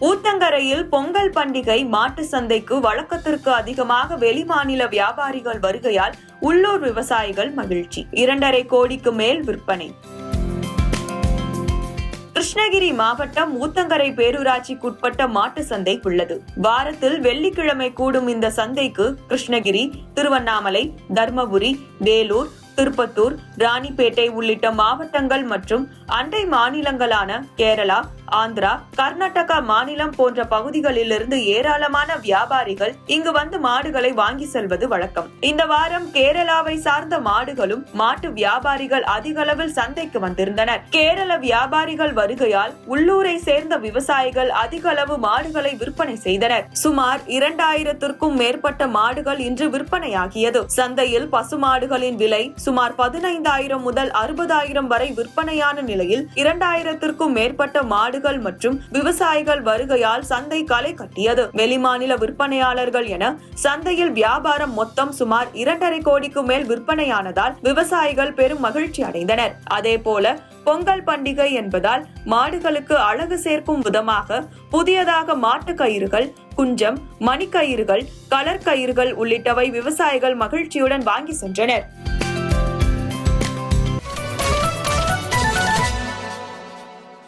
ஊத்தங்கரையில் பொங்கல் பண்டிகை மாட்டு சந்தைக்கு வழக்கத்திற்கு அதிகமாக வெளிமாநில வியாபாரிகள் வருகையால் உள்ளூர் விவசாயிகள் மகிழ்ச்சி. 2.5 கோடிக்கு மேல் விற்பனை. கிருஷ்ணகிரி மாவட்டம் ஊத்தங்கரை பேரூராட்சிக்குட்பட்ட மாட்டு சந்தை உள்ளது. வாரத்தில் வெள்ளிக்கிழமை கூடும் இந்த சந்தைக்கு கிருஷ்ணகிரி, திருவண்ணாமலை, தர்மபுரி, வேலூர், திருப்பத்தூர், ராணிப்பேட்டை உள்ளிட்ட மாவட்டங்கள் மற்றும் அண்டை மாநிலங்களான கேரளா, ஆந்திரா, கர்நாடகா மாநிலம் போன்ற பகுதிகளிலிருந்து ஏராளமான வியாபாரிகள் இங்கு வந்து மாடுகளை வாங்கி செல்வது வழக்கம். இந்த வாரம் கேரளாவை சார்ந்த மாடுகளும் மாட்டு வியாபாரிகள் அதிக அளவில் சந்தைக்கு வந்திருந்தனர். கேரள வியாபாரிகள் வருகையால் உள்ளூரை சேர்ந்த விவசாயிகள் அதிக அளவு மாடுகளை விற்பனை செய்தனர். சுமார் 2000க்கும் மேற்பட்ட மாடுகள் இன்று விற்பனையாகியது. சந்தையில் பசுமாடுகளின் விலை சுமார் 15,000 முதல் 60,000 வரை விற்பனையான நிலையில் 2000க்கும் மேற்பட்ட மாடுகள் மற்றும் விவசாயிகள் வருகையால் சந்தை களை கட்டியது. வெளிமாநில விற்பனையாளர்கள் என சந்தையில் வியாபாரம் மொத்தம் சுமார் 2.5 கோடிக்கு மேல் விற்பனையானதால் விவசாயிகள் பெரும் மகிழ்ச்சி அடைந்தனர். அதேபோல பொங்கல் பண்டிகை என்பதால் மாடுகளுக்கு அழகு சேர்க்கும் விதமாக புதியதாக மாட்டு கயிறுகள், குஞ்சம், மணிக்கயிறுகள், கலர் கயிறுகள் உள்ளிட்டவை விவசாயிகள் மகிழ்ச்சியுடன் வாங்கி சென்றனர்.